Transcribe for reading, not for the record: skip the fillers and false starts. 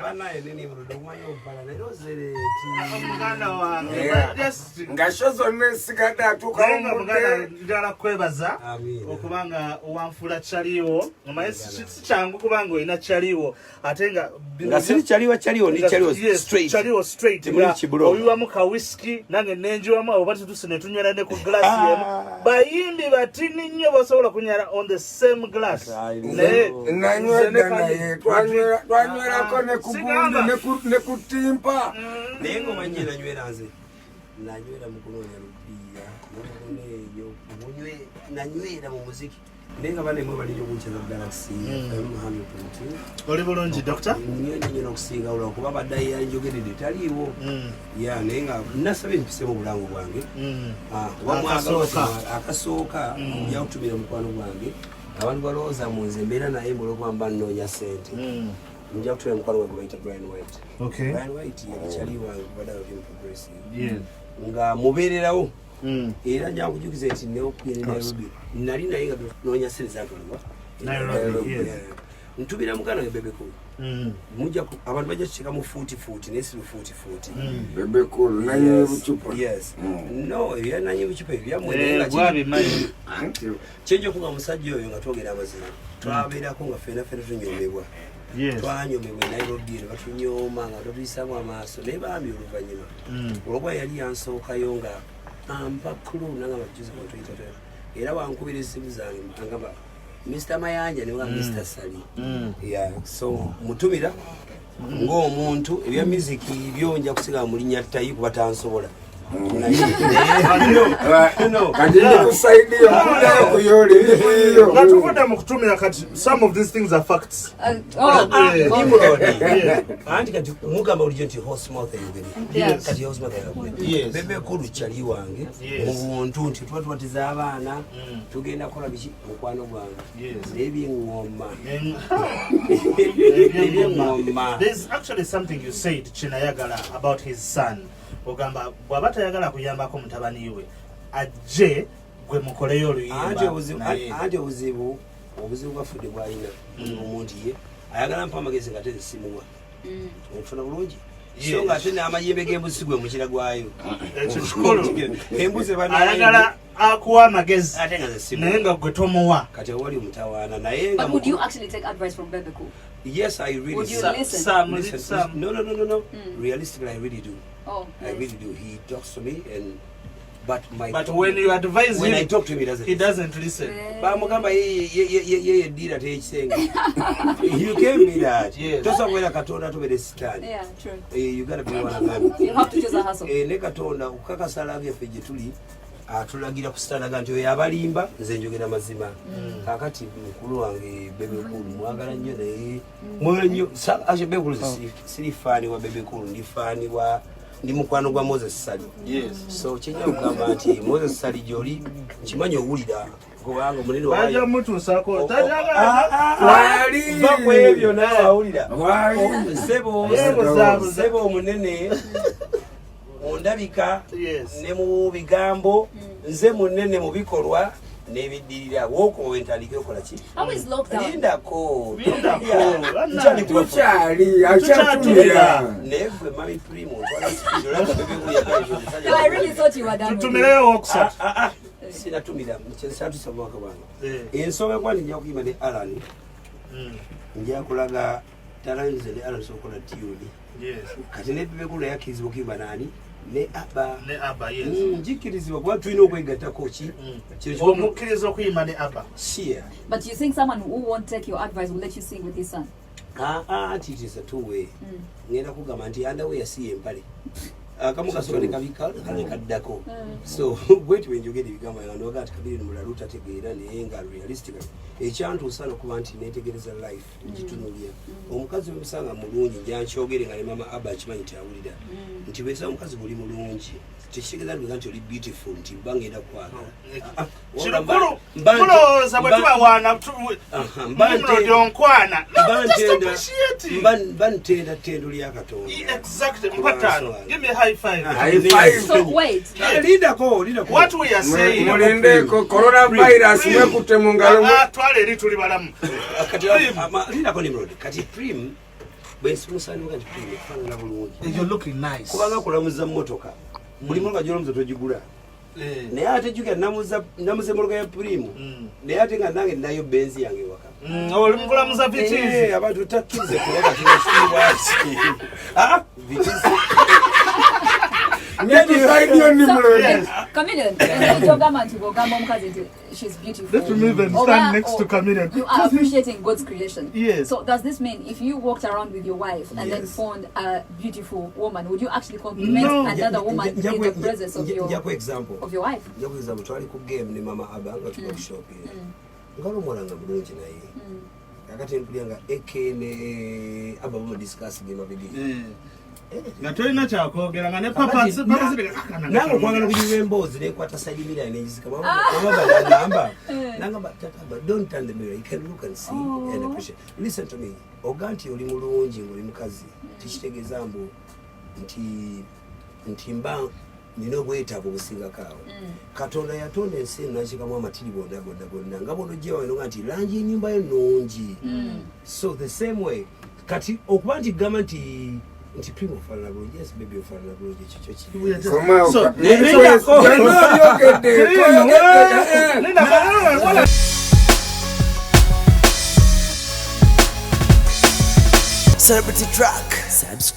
banaye nini mrudo mwanyo mpala lero zereti muganda wange ngashozo nesigada tukamuganda ndala kwebaza okubanga wanfula chaliwo omayesi kyangu kubanga olina chaliwo atenga ngasiri chaliwo ni chaliwo straight oyuwa mu ka whisky nange nenjiwamu abo bati tusine tunywera ne ku glass yemu bayimbi batini nnyo basobola kunyara on the same glass twanywerako ne kugundu ne kutimpa nengo manye nanywera nze nanywera mu kunonya rupiya n'eyo munywe nanywera mu muziki nenga bane mwe bali yokuncheza Galaxy oli bulungi doctor nyine okusinga ulo kuba badai yanjogerede taliwo ya nenga nasabe mpise mu bulango bwange akasooka ya kutumira mukwano gwange abantu balooza munze mbera naye mulogwamba nnonya sente nja kutumira mukwano gwange bayita Brian White. Brian White yalichaliwa bada of progressive nga mubererawo era nja kujukiza eti ne okuyene Nairobi nali naye nga nonya sente zatulwa Nairobi ntubira mukana bebe cool mujja abantu bajja chika mu futi nesi futi bebe cool naye buchupa no ya naye buchupa ya mwenga bwabi mai chenjo kuba musajja oyo nga twogera amazina twabera ko nga fena tunyomebwa twanyomebwa Nairobi batunyoma nga tubisamu amaaso ne baami oluvanyuma olwo yali yansookayo nga ampa kulu nanga bajuze ko tuyitata era wankubira esimu zange angamba Mr. Mayanja ne wa Mr. Sali so mutumira ng'omuntu ebya music byonja kusiga mulinya tayi kuba tansobola some of these things are facts. Mugamba ulijenti horse mouth kati horse mouth bebe kulu chali wange muntu nti twatiza abaana tugenda kola bichi mukwano gwange nebyengoma there's actually something you said Chinayagala about his son ogamba bwabata yagala kuyambako mutabani we ajje gwe mukoleyo oluyimba anje obuzibu bwafudde bwalina omuntu ye ayagala mpa amagezi nga tezi simuwa okufuna bulungi so nga ate n'amayembe g'embuzi gwe mukira gwayo ekyo kikulu embuzi ayagala akuwa amagezi naye nga gwe tomuwa kati wali omutawaana naye nga would you actually take advice from Bebe Cool? Yes, I really would you listen? Some. No. Realistically, I really do. Oh, nice. I really do. He talks to me, but when you advise when him, I talk to him, he doesn't listen. Bamugamba ye did at you gave me that. Yes. Tosamwera katonda to be stand. Yeah, true. You gotta be one of them. You have to choose a hustle. Ne katonda ukakasala bye tuli atulagira kusitanaga nti yabalimba nze njogera mazima kakati mukulu wange Bebe Cool mwagala nnyo naye mwagala nnyo ashe Bebe Cool siri fani wa Bebe Cool ndi fani wa ndi mukwano gwa Moses Sali so kyenja kugamba nti Moses Sali joli kimanyi owulira kubanga munene wayo baja mutu sako wali bakwebyo nawe awulira sebo munene ondabika ne mu bigambo nze munene mu bikolwa nebidirira woko wentandike okola ki lindako tuchali achatumira neve mami primo I really thought you were done. Tutumireyo okusatu sinatumira mchesatu sabwaka bana ensobe kwani nja kuyima ne Alan nja kulaga talanze ne Alan sokola tune kati ne Bebe Cool yakizibwa kuyimba nani ne aba njikirizibwa kuba tulina okwegatta koki omukkiriza okuyima ne aba but you think someone who won't take your advice will let you sing with his son? It is a two-way. Ngenda kugamba nti underwear yasiye empale akamu kasoka ne kabika kale kaddako so bweti wenjogera ebigamba yandoga kati kabiri mulalu tategeera naye nga realistically ekyantu osala kuba nti netegereza life ngitunulya omukazi wemusanga mulungi njankyogere nga ne mama aba akimanyi tyawulira nti bwesa omukazi buli mulungi tekitegeeza nti oli beautiful nti bangenda kwagala mulowooza bwe tubawaana onkwana bantenda ttendo lya Katonda give me a high five. So wait. What we are saying. Mulindeko coronavirus mwekute mu ngalo. Twale eri tuli balamu. Kati linda ko nimrod. Kati prim bwesi musanuka nti kufaanana bulungi. You're looking nice. Kubanga kulamuza mmotoka. Buli muntu ajolomuza tojigula. Naye ate juga namuze mmotoka ya Primo. Naye ate nga nange nayo Benz yange waka. Oli mukulamuza Vitizi. Abantu takkirize kuloga tunasiibwaki. Vitizi. Chameleon, she's beautiful. Let me even stand next to Chameleon. You are appreciating God's creation. Yes. So does this mean if you walked around with your wife and then found a beautiful woman, would you actually compliment another woman in the presence of your wife? Jaku example, twali ku game ni mama abanga tuko shop here. Ngalo mwana mulungi naye. Akati mpuliyanga ekene ababo discuss game abidi. Natolina chakwogera nga ne papa nange kwagala kuyiwa emboozi nekwata side mirror nejizika mama nangamba tata don't turn the mirror, you can look and see and appreciate. Listen to me, oganti oli mulungi ngoli mukazi tikitegeeza mbu nti mba nina obwetaavu obusinga kaawo. Katonda yatonda ensi nakikamu amatiri gonna nga bono gyewa eno nti langi ennyumba yo nnungi. So the same way kati okuba nti gamba nti Primo falana bulungi, yes baby falana bulungi ekyo kiri. So Celebrity Track. Subscribe.